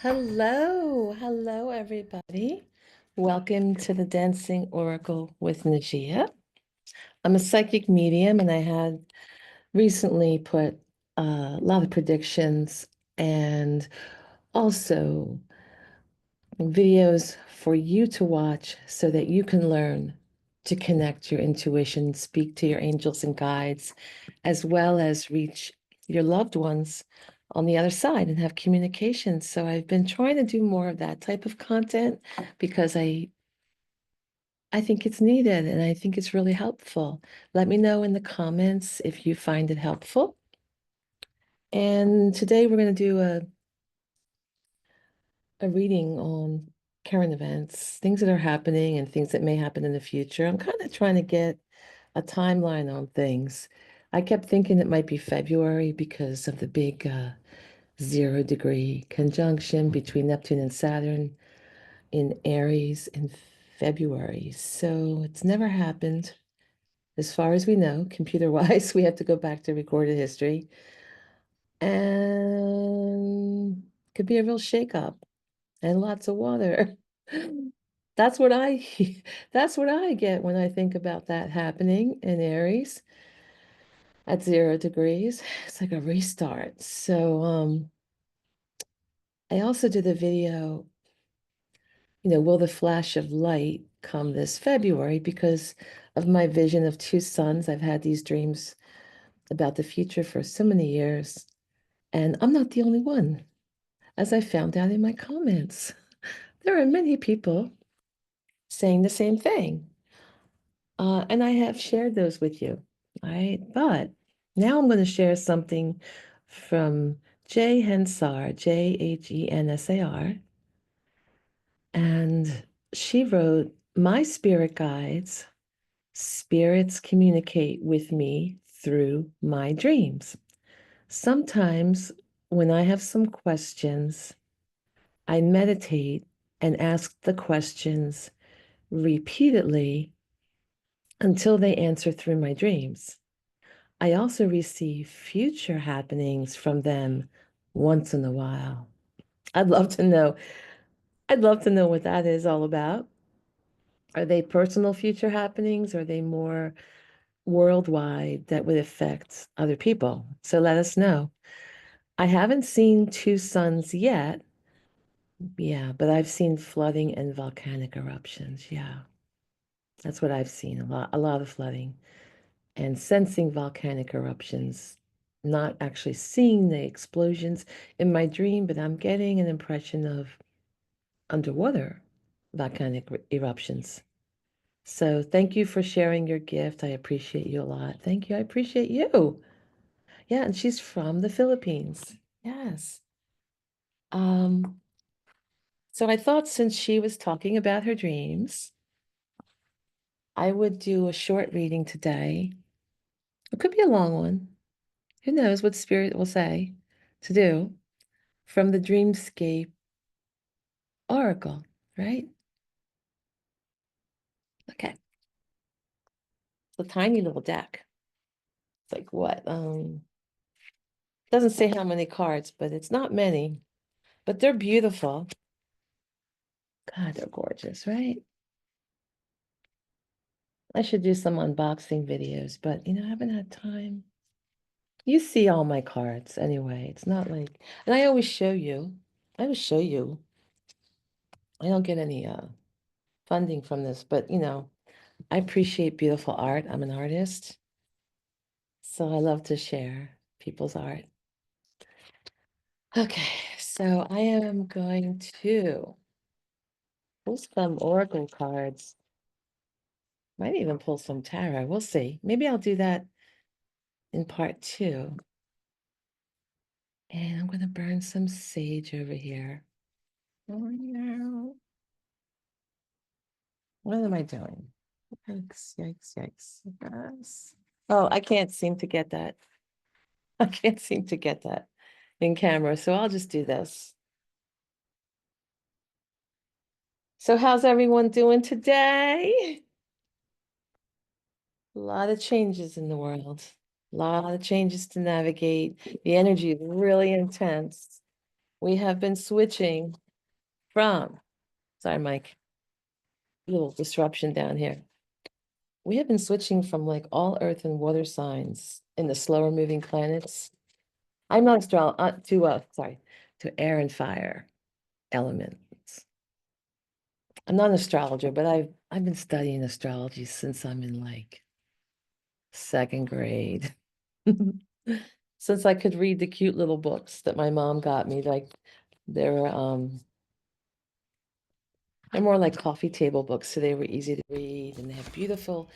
Hello, everybody. Welcome to the Dancing Oracle with Najia. I'm a psychic medium, and I had recently put a lot of predictions and also videos for you to watch so that you can learn to connect your intuition, speak to your angels and guides, as well as reach your loved ones on the other side and have communication. So I've been trying to do more of that type of content because I think it's needed and I think it's really helpful. Let me know in the comments if you find it helpful. And today we're going to do a reading on current events, things that are happening and things that may happen in the future. I'm kind of trying to get a timeline on things. I kept thinking it might be February because of the big 0-degree conjunction between Neptune and Saturn in Aries in February. So it's never happened. As far as we know, computer-wise, we have to go back to recorded history. And could be a real shakeup and lots of water. That's what I that's what I get when I think about that happening in Aries at 0 degrees. It's like a restart. So I also did a video, will the flash of light come this February because of my vision of two suns. I've had these dreams about the future for so many years, and I'm not the only one, as I found out in my comments. There are many people saying the same thing. And I have shared those with you. Right? But now I'm going to share something from Jay Hensar, Jhensar. And she wrote, "My spirit guides, spirits communicate with me through my dreams. Sometimes when I have some questions, I meditate and ask the questions repeatedly until they answer through my dreams. I also receive future happenings from them once in a while." I'd love to know. I'd love to know what that is all about. Are they personal future happenings? Or are they more worldwide that would affect other people? So let us know. I haven't seen two suns yet. Yeah, but I've seen flooding and volcanic eruptions. Yeah, that's what I've seen, a lot of flooding and sensing volcanic eruptions, not actually seeing the explosions in my dream, but I'm getting an impression of underwater volcanic eruptions. So thank you for sharing your gift. I appreciate you a lot. Thank you. I appreciate you. Yeah, and she's from the Philippines. Yes. Um, so I thought since she was talking about her dreams, I would do a short reading today. It could be a long one. Who knows what spirit will say to do from the Dreamscape Oracle, right? Okay. It's a tiny little deck. It's like what? Doesn't say how many cards, but it's not many. But they're beautiful. God, they're gorgeous, right? I should do some unboxing videos, but I haven't had time. You see all my cards anyway. It's not like, and I always show you. I always show you. I don't get any funding from this, but I appreciate beautiful art. I'm an artist, so I love to share people's art. Okay, so I am going to pull some oracle cards. Might even pull some tarot. We'll see. Maybe I'll do that in part 2. And I'm going to burn some sage over here. Oh, no. What am I doing? Yikes, yikes, yikes. Yes. Oh, I can't seem to get that. I can't seem to get that in camera, so I'll just do this. So how's everyone doing today? A lot of changes in the world. A lot of changes to navigate. The energy is really intense. We have been switching from, sorry, Mike, little disruption down here. We have been switching from like all earth and water signs in the slower moving planets. I'm not sorry, to air and fire elements. I'm not an astrologer, but I've been studying astrology since I'm in like second grade. Since I could read the cute little books that my mom got me, like they're they're more like coffee table books, so they were easy to read and they have beautiful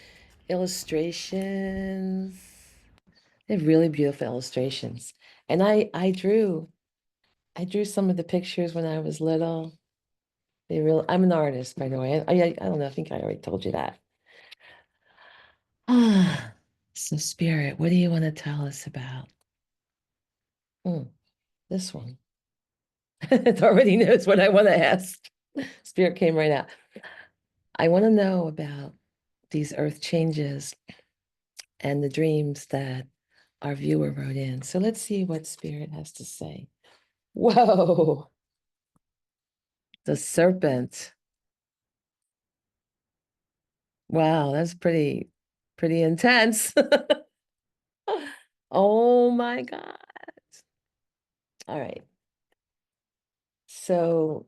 illustrations. They have really beautiful illustrations. And I drew some of the pictures when I was little. I'm an artist, by the way. I don't know, I think I already told you that. Ah, so Spirit, what do you want to tell us about? Hmm, this one. It already knows what I want to ask. Spirit came right out. I want to know about these earth changes and the dreams that our viewer wrote in. So let's see what Spirit has to say. Whoa, the serpent. Wow, that's pretty intense. Oh my God. All right. So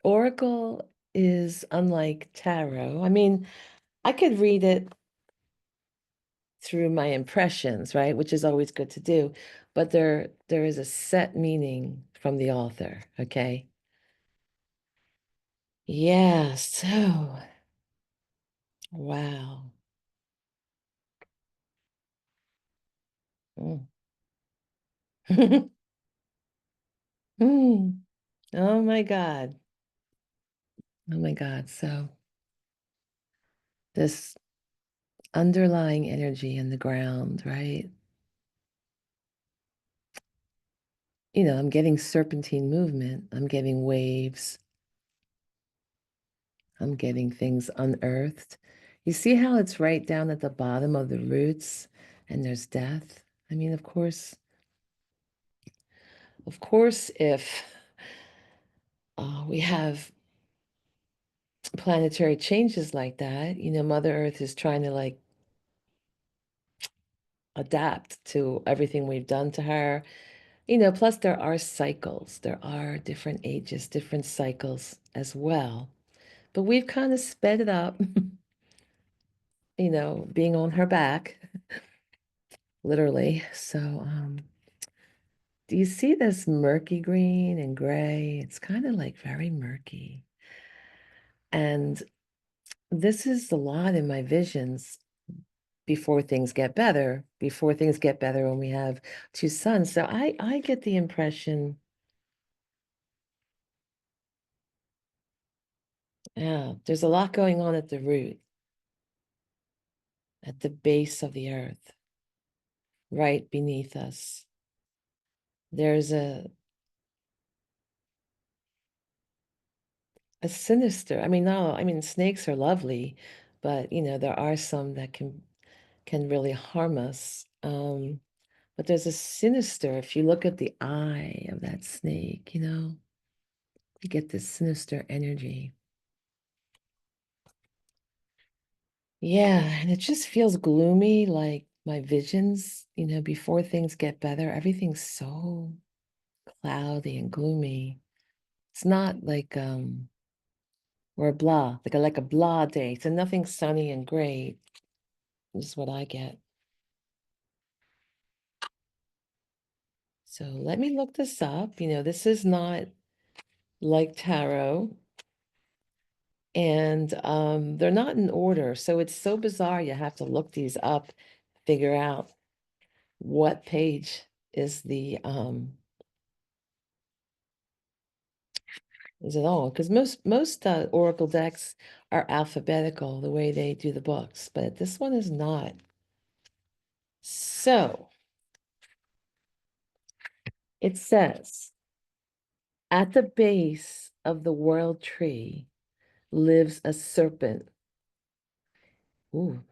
Oracle is unlike tarot. I mean, I could read it through my impressions, right? Which is always good to do, but there is a set meaning from the author, okay? Yeah, so wow. Mm. Mm. Oh my God. Oh my God. So this underlying energy in the ground, right? I'm getting serpentine movement. I'm getting waves. I'm getting things unearthed. You see how it's right down at the bottom of the roots and there's death? I mean, of course, if we have planetary changes like that, Mother Earth is trying to like adapt to everything we've done to her. Plus there are cycles. There are different ages, different cycles as well. But we've kind of sped it up, being on her back, literally. So, do you see this murky green and gray? It's kind of like very murky. And this is a lot in my visions before things get better when we have two suns. So I get the impression, yeah, there's a lot going on at the root, at the base of the earth, right beneath us. There's a sinister, I mean, no, I mean, snakes are lovely, but there are some that can really harm us. But there's a sinister, if you look at the eye of that snake, you get this sinister energy. Yeah, and it just feels gloomy, like my visions, before things get better, everything's so cloudy and gloomy. It's not like or blah, like a blah day. So nothing sunny and great is what I get. So let me look this up. This is not like tarot, and they're not in order. So it's so bizarre. You have to look these up, figure out what page is the is it all? Because most oracle decks are alphabetical the way they do the books, but this one is not. So it says, at the base of the world tree lives a serpent. Ooh.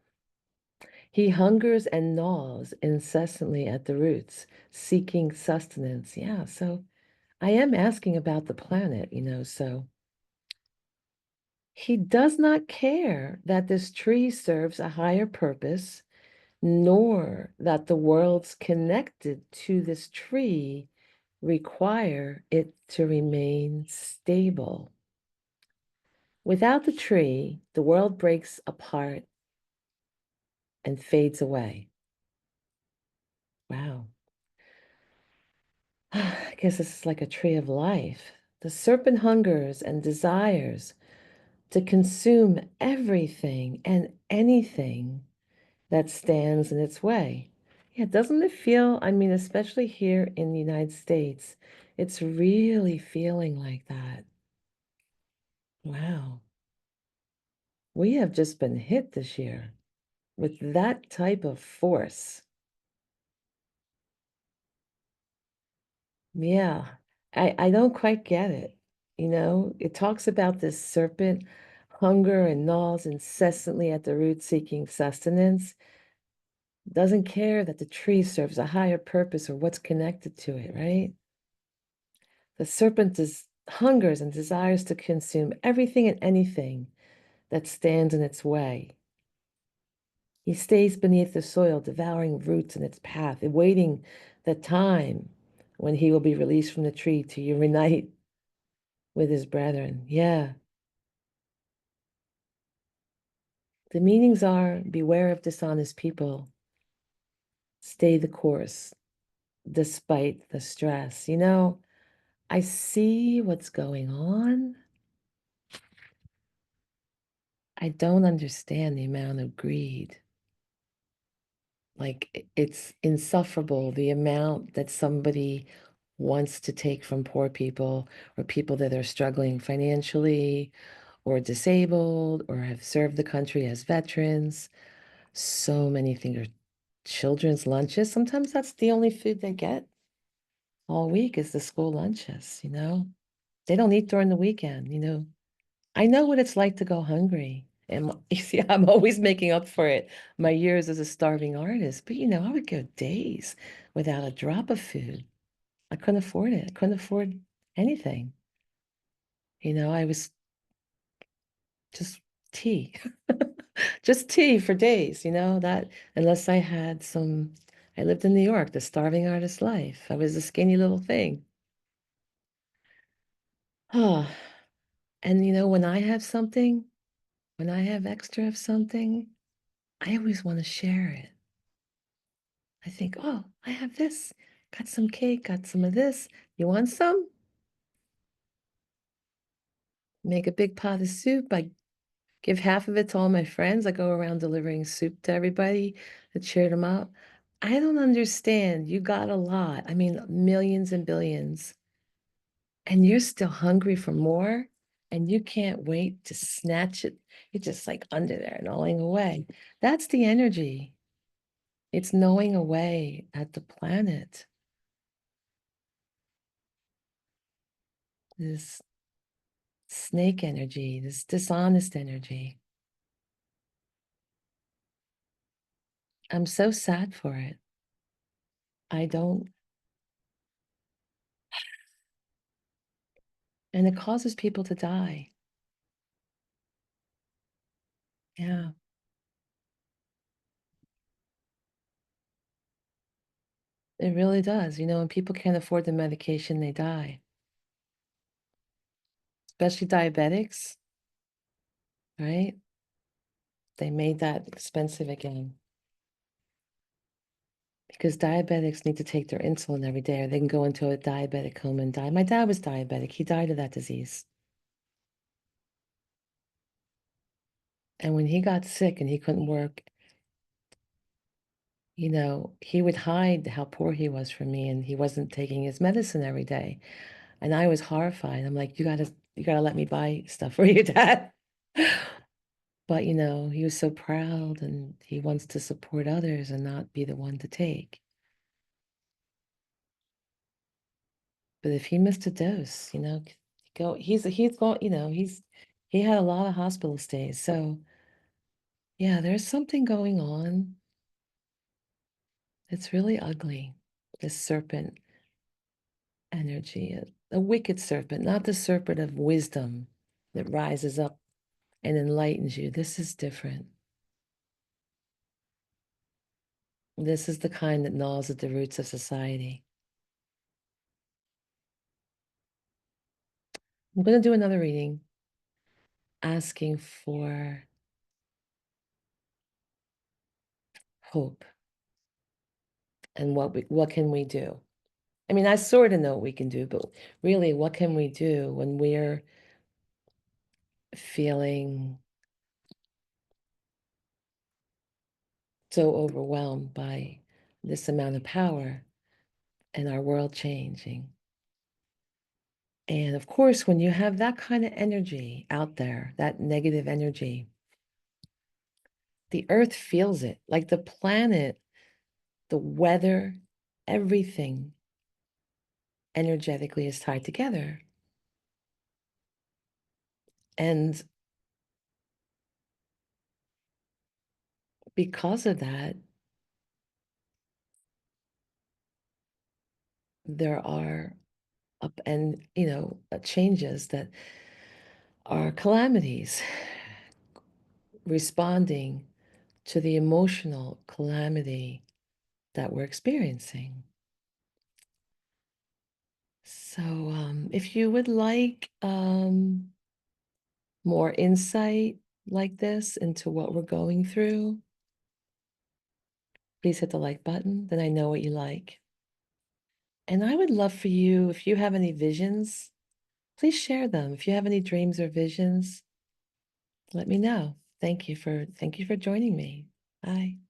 He hungers and gnaws incessantly at the roots, seeking sustenance. Yeah, so I am asking about the planet, so he does not care that this tree serves a higher purpose, nor that the worlds connected to this tree require it to remain stable. Without the tree, the world breaks apart and fades away. Wow. I guess this is like a tree of life. The serpent hungers and desires to consume everything and anything that stands in its way. Yeah, doesn't it feel, I mean, especially here in the United States, it's really feeling like that. Wow. We have just been hit this year with that type of force. Yeah, I don't quite get it. It talks about this serpent hunger and gnaws incessantly at the root seeking sustenance, doesn't care that the tree serves a higher purpose or what's connected to it, right? The serpent hungers and desires to consume everything and anything that stands in its way. He stays beneath the soil, devouring roots in its path, awaiting the time when he will be released from the tree to unite with his brethren. Yeah. The meanings are beware of dishonest people, stay the course despite the stress. I see what's going on. I don't understand the amount of greed. Like it's insufferable the amount that somebody wants to take from poor people or people that are struggling financially or disabled or have served the country as veterans. So many things are children's lunches. Sometimes that's the only food they get all week is the school lunches. They don't eat during the weekend. I know what it's like to go hungry. And you see, I'm always making up for it. My years as a starving artist. But I would go days without a drop of food. I couldn't afford it. I couldn't afford anything. I was just tea. Just tea for days, that unless I had I lived in New York, the starving artist life. I was a skinny little thing. Oh, and when I have something, when I have extra of something, I always want to share it. I think, oh, I have this, got some cake, got some of this. You want some? Make a big pot of soup. I give half of it to all my friends. I go around delivering soup to everybody to cheer them up. I don't understand. You got a lot. I mean, millions and billions. And you're still hungry for more, and you can't wait to snatch it. You're just like under there, gnawing away. That's the energy. It's gnawing away at the planet. This snake energy, this dishonest energy. I'm so sad for it. I don't, and it causes people to die. Yeah, it really does. When people can't afford the medication, they die, especially diabetics, right? They made that expensive again because diabetics need to take their insulin every day or they can go into a diabetic coma and die. My dad was diabetic. He died of that disease. And when he got sick and he couldn't work, he would hide how poor he was from me and he wasn't taking his medicine every day. And I was horrified. I'm like, you gotta let me buy stuff for you, Dad. But he was so proud and he wants to support others and not be the one to take. But if he missed a dose, he's going, he had a lot of hospital stays. So yeah, there's something going on. It's really ugly, this serpent energy. a wicked serpent, not the serpent of wisdom that rises up and enlightens you. This is different. This is the kind that gnaws at the roots of society. I'm going to do another reading asking for hope and what can we do? I mean, I sort of know what we can do, but really, what can we do when we're feeling so overwhelmed by this amount of power and our world changing? And of course, when you have that kind of energy out there, that negative energy, the earth feels it. Like the planet, the weather, everything energetically is tied together. And because of that, there are up and, changes that are calamities, responding to the emotional calamity that we're experiencing. So, if you would like more insight like this into what we're going through, please hit the like button. Then I know what you like. And I would love for you, if you have any visions, please share them. If you have any dreams or visions, let me know. Thank you for joining me. Bye.